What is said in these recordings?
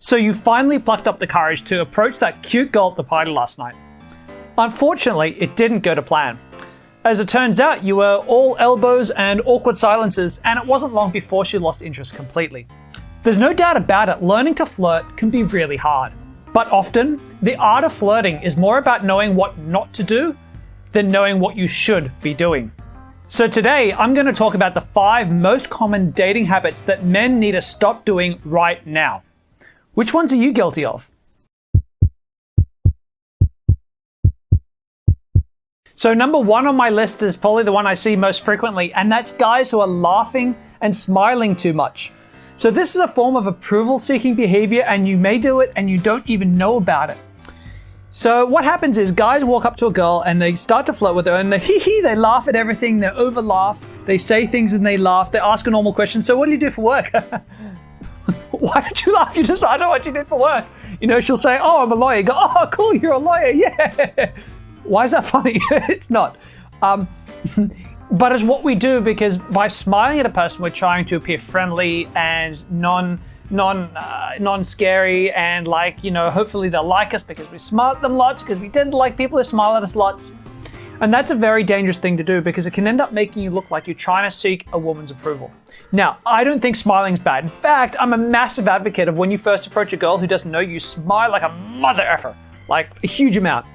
So you finally plucked up the courage to approach that cute girl at the party last night. Unfortunately, it didn't go to plan. As it turns out, you were all elbows and awkward silences, and it wasn't long before she lost interest completely. There's no doubt about it, learning to flirt can be really hard. But often, the art of flirting is more about knowing what not to do than knowing what you should be doing. So today, I'm going to talk about the 5 most common dating habits that men need to stop doing right now. Which ones are you guilty of? So number 1 on my list is probably the one I see most frequently, and that's guys who are laughing and smiling too much. So this is a form of approval-seeking behavior, and you may do it and you don't even know about it. So what happens is guys walk up to a girl and they start to flirt with her, and they laugh at everything, they over-laugh, they say things and they laugh, they ask a normal question, so what do you do for work? Why don't you laugh? I know what you did for work. She'll say, oh, I'm a lawyer. You go, oh, cool, you're a lawyer, yeah. Why is that funny? It's not. But it's what we do, because by smiling at a person, we're trying to appear friendly and non-scary, and hopefully they'll like us because we smile at them lots, because we tend to like people who smile at us lots. And that's a very dangerous thing to do, because it can end up making you look like you're trying to seek a woman's approval. Now, I don't think smiling's bad. In fact, I'm a massive advocate of when you first approach a girl who doesn't know you, smile like a mother effer, like a huge amount.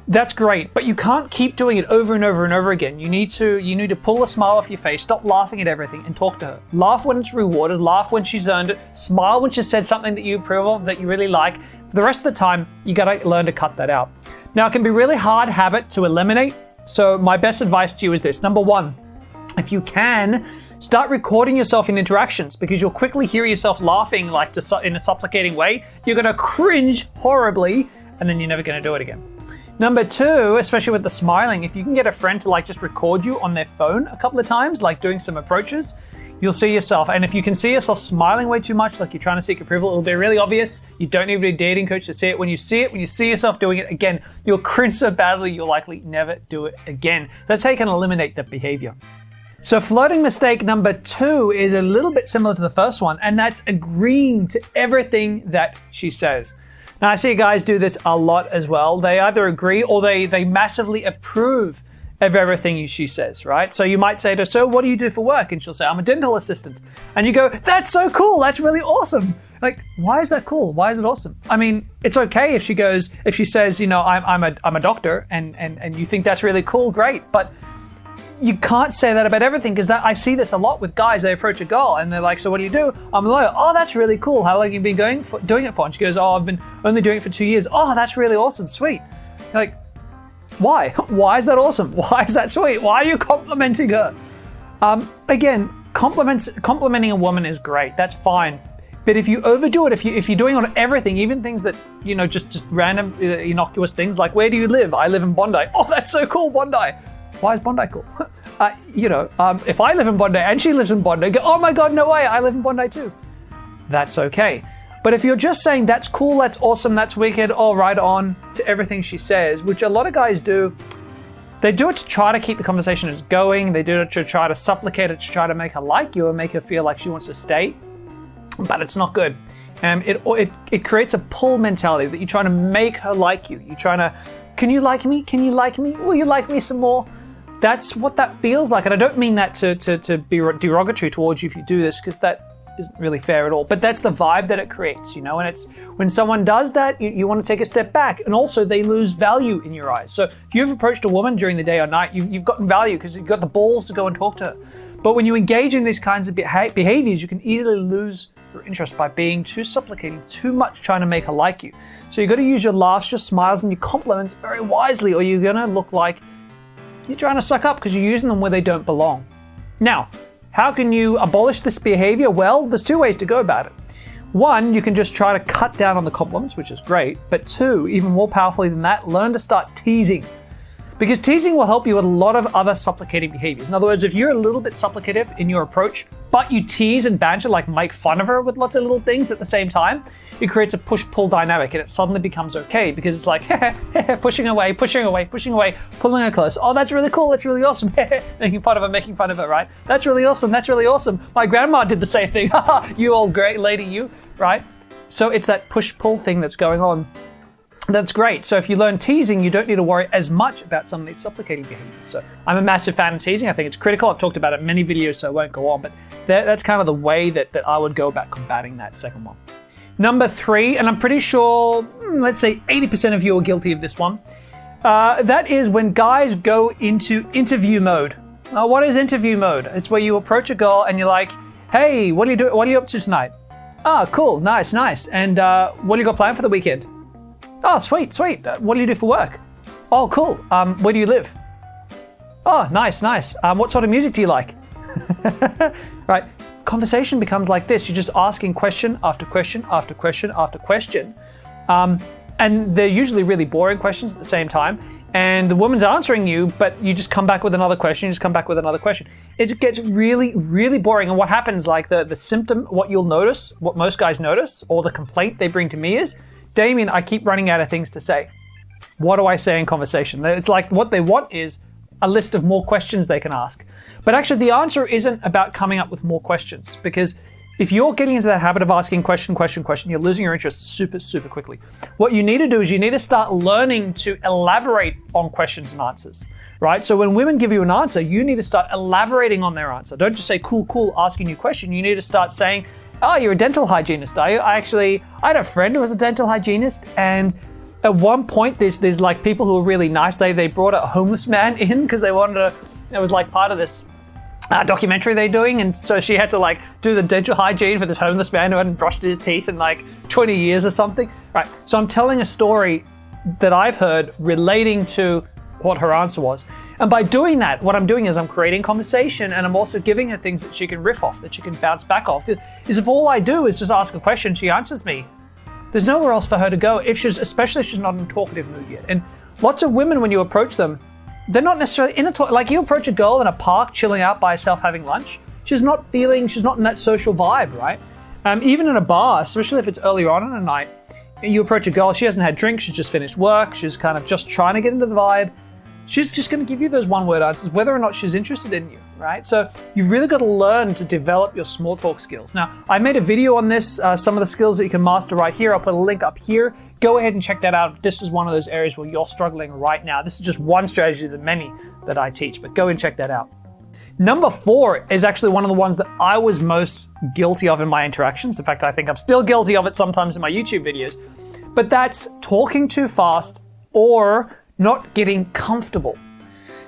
That's great, but you can't keep doing it over and over and over again. You need to pull a smile off your face, stop laughing at everything, and talk to her. Laugh when it's rewarded, laugh when she's earned it, smile when she said something that you approve of, that you really like. For the rest of the time, you gotta learn to cut that out. Now, it can be a really hard habit to eliminate, so my best advice to you is this. Number 1, if you can, start recording yourself in interactions, because you'll quickly hear yourself laughing in a supplicating way. You're gonna cringe horribly, and then you're never gonna do it again. Number 2, especially with the smiling, if you can get a friend to just record you on their phone a couple of times, doing some approaches, you'll see yourself. And if you can see yourself smiling way too much, like you're trying to seek approval, it'll be really obvious. You don't need a dating coach to see it. When you see yourself doing it again, you'll cringe so badly, you'll likely never do it again. That's how you can eliminate that behavior. So flirting mistake number 2 is a little bit similar to the first one, and that's agreeing to everything that she says. Now, I see guys do this a lot as well. They either agree or they massively approve of everything she says, right? So you might say to her, so what do you do for work? And she'll say, I'm a dental assistant. And you go, that's so cool. That's really awesome. Why is that cool? Why is it awesome? I mean, it's okay if she says, I'm a doctor, and you think that's really cool, great. But you can't say that about everything, because I see this a lot with guys. They approach a girl and they're like, so what do you do? I'm a lawyer. Oh, that's really cool. How long have you been doing it for? And she goes, oh, I've been only doing it for 2 years. Oh, that's really awesome. Sweet. Why? Why is that awesome? Why is that sweet? Why are you complimenting her? Again, complimenting a woman is great. That's fine. But if you overdo it, if you're doing on everything, even things that, just random innocuous things, like where do you live? I live in Bondi. Oh, that's so cool, Bondi. Why is Bondi cool? If I live in Bondi and she lives in Bondi, go, oh my God, no way, I live in Bondi too. That's okay. But if you're just saying that's cool, that's awesome, that's wicked, all right on to everything she says, which a lot of guys do, they do it to try to keep the conversation going. They do it to try to supplicate it, to try to make her like you and make her feel like she wants to stay. But it's not good. It creates a pull mentality that you're trying to make her like you. You're trying to, can you like me? Can you like me? Will you like me some more? That's what that feels like. And I don't mean that to be derogatory towards you if you do this, because that isn't really fair at all. But that's the vibe that it creates, And it's when someone does that, you want to take a step back. And also they lose value in your eyes. So if you've approached a woman during the day or night, you've gotten value because you've got the balls to go and talk to her. But when you engage in these kinds of behaviors, you can easily lose your interest by being too supplicating, too much trying to make her like you. So you've got to use your laughs, your smiles, and your compliments very wisely, or you're going to look like you're trying to suck up because you're using them where they don't belong. Now, how can you abolish this behavior? Well, there's 2 ways to go about it. 1, you can just try to cut down on the compliments, which is great. But 2, even more powerfully than that, learn to start teasing. Because teasing will help you with a lot of other supplicating behaviors. In other words, if you're a little bit supplicative in your approach, but you tease and banter, make fun of her with lots of little things at the same time, it creates a push-pull dynamic, and it suddenly becomes okay, because it's like, pushing away, pulling her close. Oh, that's really cool, that's really awesome. making fun of her, right? That's really awesome. My grandma did the same thing. You old great lady, you, right? So it's that push-pull thing that's going on. That's great. So if you learn teasing, you don't need to worry as much about some of these supplicating behaviors. So I'm a massive fan of teasing. I think it's critical. I've talked about it in many videos, so I won't go on, but that's kind of the way that I would go about combating that second one. Number 3, and I'm pretty sure, let's say 80% of you are guilty of this one. That is when guys go into interview mode. Now, what is interview mode? It's where you approach a girl and you're like, hey, what are you doing? What are you up to tonight? Oh, cool. Nice. And what do you got planned for the weekend? Oh, sweet. What do you do for work? Oh, cool. Where do you live? Oh, nice. What sort of music do you like? Right. Conversation becomes like this. You're just asking question after question after question after question. And they're usually really boring questions at the same time. And the woman's answering you, but you just come back with another question. It gets really, really boring. And what happens, like the symptom, what you'll notice, what most guys notice, or the complaint they bring to me is, Damien, I keep running out of things to say. What do I say in conversation? It's like what they want is a list of more questions they can ask. But actually the answer isn't about coming up with more questions, because if you're getting into that habit of asking question, you're losing your interest super quickly. What you need to do is you need to start learning to elaborate on questions and answers, right? So when women give you an answer, you need to start elaborating on their answer. Don't just say, cool, asking you a question. You need to start saying, oh, you're a dental hygienist, are you? I had a friend who was a dental hygienist, and at one point there's like people who were really nice. They brought a homeless man in because they wanted to, it was like part of this documentary they're doing, and so she had to like do the dental hygiene for this homeless man who hadn't brushed his teeth in like 20 years or something. Right, so I'm telling a story that I've heard relating to what her answer was. And by doing that, what I'm doing is I'm creating conversation, and I'm also giving her things that she can riff off, that she can bounce back off. Because if all I do is just ask a question, she answers me, there's nowhere else for her to go, especially if she's not in a talkative mood yet. And lots of women, when you approach them, they're not necessarily in a like you approach a girl in a park chilling out by herself having lunch, she's not in that social vibe, right? Even in a bar, especially if it's earlier on in the night, you approach a girl, she hasn't had drinks, she's just finished work, she's kind of just trying to get into the vibe. She's just going to give you those one-word answers, whether or not she's interested in you, right? So you've really got to learn to develop your small talk skills. Now, I made a video on this, some of the skills that you can master right here. I'll put a link up here. Go ahead and check that out. This is one of those areas where you're struggling right now. This is just one strategy of the many that I teach, but go and check that out. Number 4 is actually one of the ones that I was most guilty of in my interactions. In fact, I think I'm still guilty of it sometimes in my YouTube videos, but that's talking too fast or not getting comfortable.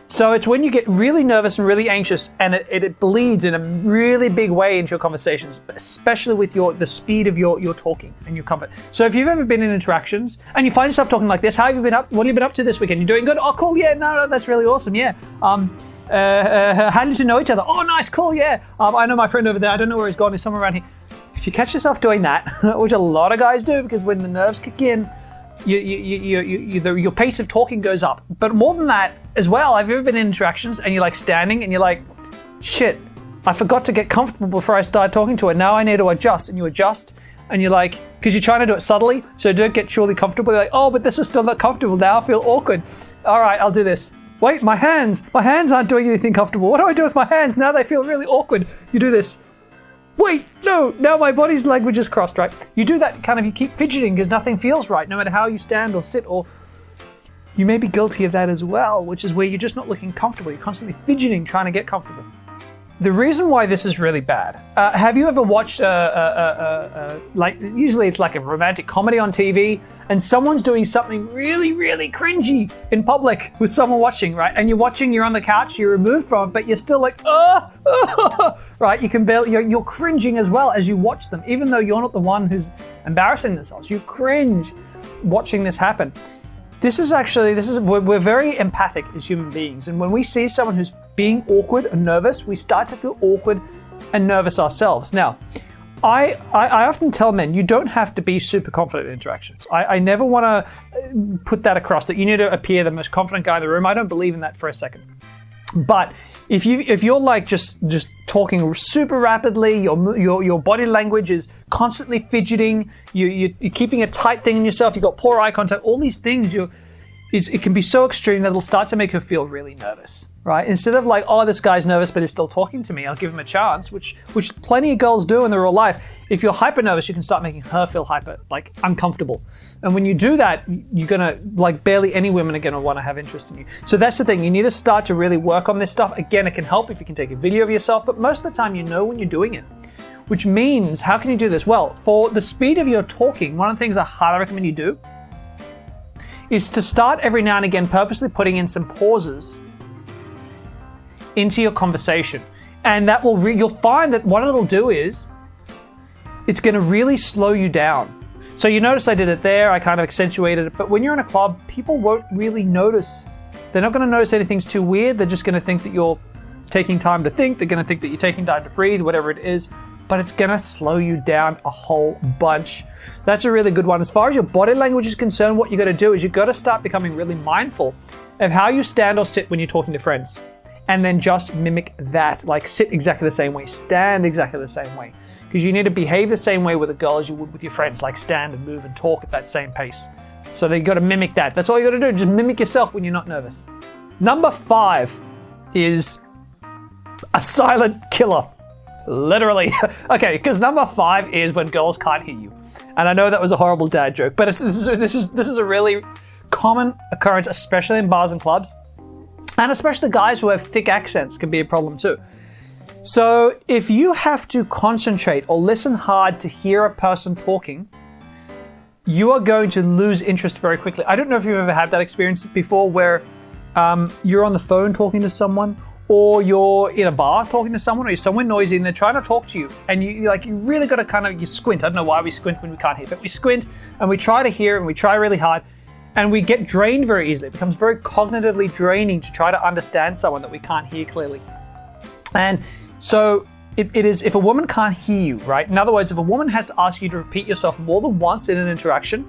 So it's when you get really nervous and really anxious, and it bleeds in a really big way into your conversations, especially with the speed of your talking and your comfort. So if you've ever been in interactions and you find yourself talking like this, how have you been up? What have you been up to this weekend? You doing good? Oh, cool. Yeah, no, that's really awesome. Yeah. How did you know each other? Oh, nice, cool. Yeah. I know my friend over there. I don't know where he's gone. He's somewhere around here. If you catch yourself doing that, which a lot of guys do, because when the nerves kick in, your pace of talking goes up. But more than that as well, have you ever been in interactions and you're like standing and you're like, shit, I forgot to get comfortable before I started talking to her. Now I need to adjust. And you adjust and you're like, because you're trying to do it subtly, so you don't get truly comfortable. You're like, oh, but this is still not comfortable. Now I feel awkward. All right, I'll do this. Wait, my hands aren't doing anything comfortable. What do I do with my hands? Now they feel really awkward. You do this. Wait, no, now my body's language is crossed, right? You do that kind of, you keep fidgeting because nothing feels right, no matter how you stand or sit, or you may be guilty of that as well, which is where you're just not looking comfortable. You're constantly fidgeting, trying to get comfortable. The reason why this is really bad, have you ever watched, like, usually it's like a romantic comedy on TV, and someone's doing something really, really cringy in public with someone watching, right? And you're watching, you're on the couch, you're removed from it, but you're still like, right? You can barely, you're cringing as well as you watch them, even though you're not the one who's embarrassing themselves. You cringe watching this happen. We're very empathic as human beings. And when we see someone who's being awkward and nervous, we start to feel awkward and nervous ourselves. Now, I often tell men, you don't have to be super confident in interactions. I never want to put that across, that you need to appear the most confident guy in the room. I don't believe in that for a second. But if you're like just talking super rapidly, your body language is constantly fidgeting, you're keeping a tight thing in yourself, you've got poor eye contact, all these things, is it can be so extreme that it'll start to make her feel really nervous, right? Instead of like, oh, this guy's nervous, but he's still talking to me, I'll give him a chance, which plenty of girls do in their real life. If you're hyper nervous, you can start making her feel uncomfortable. And when you do that, you're gonna, barely any women are gonna wanna have interest in you. So that's the thing, you need to start to really work on this stuff. Again, it can help if you can take a video of yourself, but most of the time you know when you're doing it. Which means, how can you do this? Well, for the speed of your talking, one of the things I highly recommend you do is to start every now and again purposely putting in some pauses into your conversation. And that will, you'll find that what it'll do is, it's gonna really slow you down. So you notice I did it there, I kind of accentuated it, but when you're in a club, people won't really notice. They're not gonna notice anything's too weird, they're just gonna think that you're taking time to think, they're gonna think that you're taking time to breathe, whatever it is, but it's gonna slow you down a whole bunch. That's a really good one. As far as your body language is concerned, what you gotta do is you gotta start becoming really mindful of how you stand or sit when you're talking to friends. And then just mimic that, like sit exactly the same way, stand exactly the same way. Because you need to behave the same way with a girl as you would with your friends, like stand and move and talk at that same pace. So you gotta mimic that. That's all you gotta do, just mimic yourself when you're not nervous. Number 5 is a silent killer. Literally. Okay, because number 5 is when girls can't hear you. And I know that was a horrible dad joke, but this is a really common occurrence, especially in bars and clubs. And especially guys who have thick accents can be a problem too. So if you have to concentrate or listen hard to hear a person talking, you are going to lose interest very quickly. I don't know if you've ever had that experience before where you're on the phone talking to someone, or you're in a bar talking to someone, or you're somewhere noisy and they're trying to talk to you, and you really got to you squint. I don't know why we squint when we can't hear, but we squint and we try to hear and we try really hard, and we get drained very easily. It becomes very cognitively draining to try to understand someone that we can't hear clearly. And so it is, if a woman can't hear you, right? In other words, if a woman has to ask you to repeat yourself more than once in an interaction,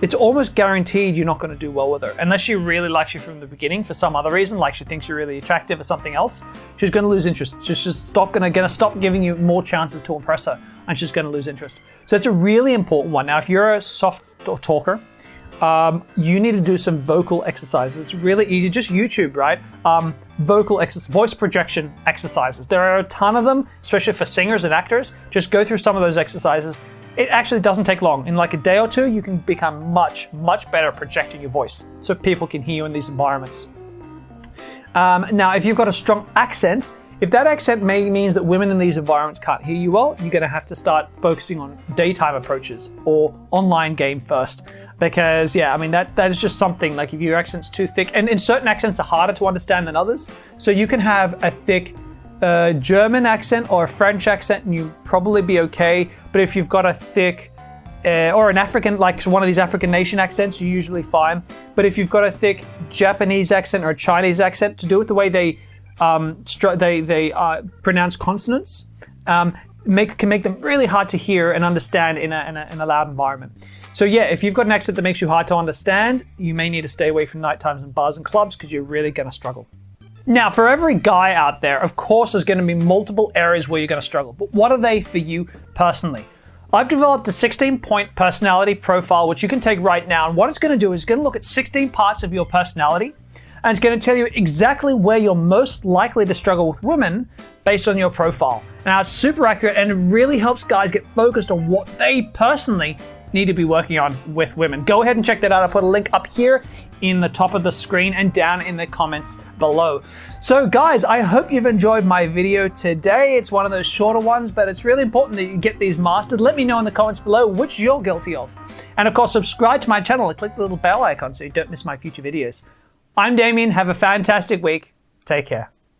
it's almost guaranteed you're not going to do well with her. Unless she really likes you from the beginning for some other reason, like she thinks you're really attractive or something else, she's going to lose interest. She's just going to stop giving you more chances to impress her, and she's going to lose interest. So it's a really important one. Now, if you're a soft talker, you need to do some vocal exercises. It's really easy. Just YouTube, right? Vocal exercise, voice projection exercises. There are a ton of them, especially for singers and actors. Just go through some of those exercises. It actually doesn't take long. In like a day or two, you can become much, much better at projecting your voice so people can hear you in these environments. Now, if you've got a strong accent, if that accent means that women in these environments can't hear you well, you're gonna have to start focusing on daytime approaches or online game first. Because yeah, I mean, that is just something, like if your accent's too thick, and certain accents are harder to understand than others. So you can have a thick German accent or a French accent and you'd probably be okay. But if you've got a thick, or an African, like one of these African nation accents, you're usually fine. But if you've got a thick Japanese accent or a Chinese accent, to do with the way they pronounce consonants, can make them really hard to hear and understand in a loud environment. So yeah, if you've got an accent that makes you hard to understand, you may need to stay away from night times and bars and clubs because you're really going to struggle. Now, for every guy out there, of course, there's going to be multiple areas where you're going to struggle. But what are they for you personally? I've developed a 16-point personality profile, which you can take right now. And what it's going to do is it's going to look at 16 parts of your personality. And it's going to tell you exactly where you're most likely to struggle with women based on your profile. Now, it's super accurate and it really helps guys get focused on what they personally need to be working on with women. Go ahead and check that out. I'll put a link up here in the top of the screen and down in the comments below. So guys, I hope you've enjoyed my video today. It's one of those shorter ones, but it's really important that you get these mastered. Let me know in the comments below which you're guilty of. And of course, subscribe to my channel and click the little bell icon so you don't miss my future videos. I'm Damien. Have a fantastic week. Take care.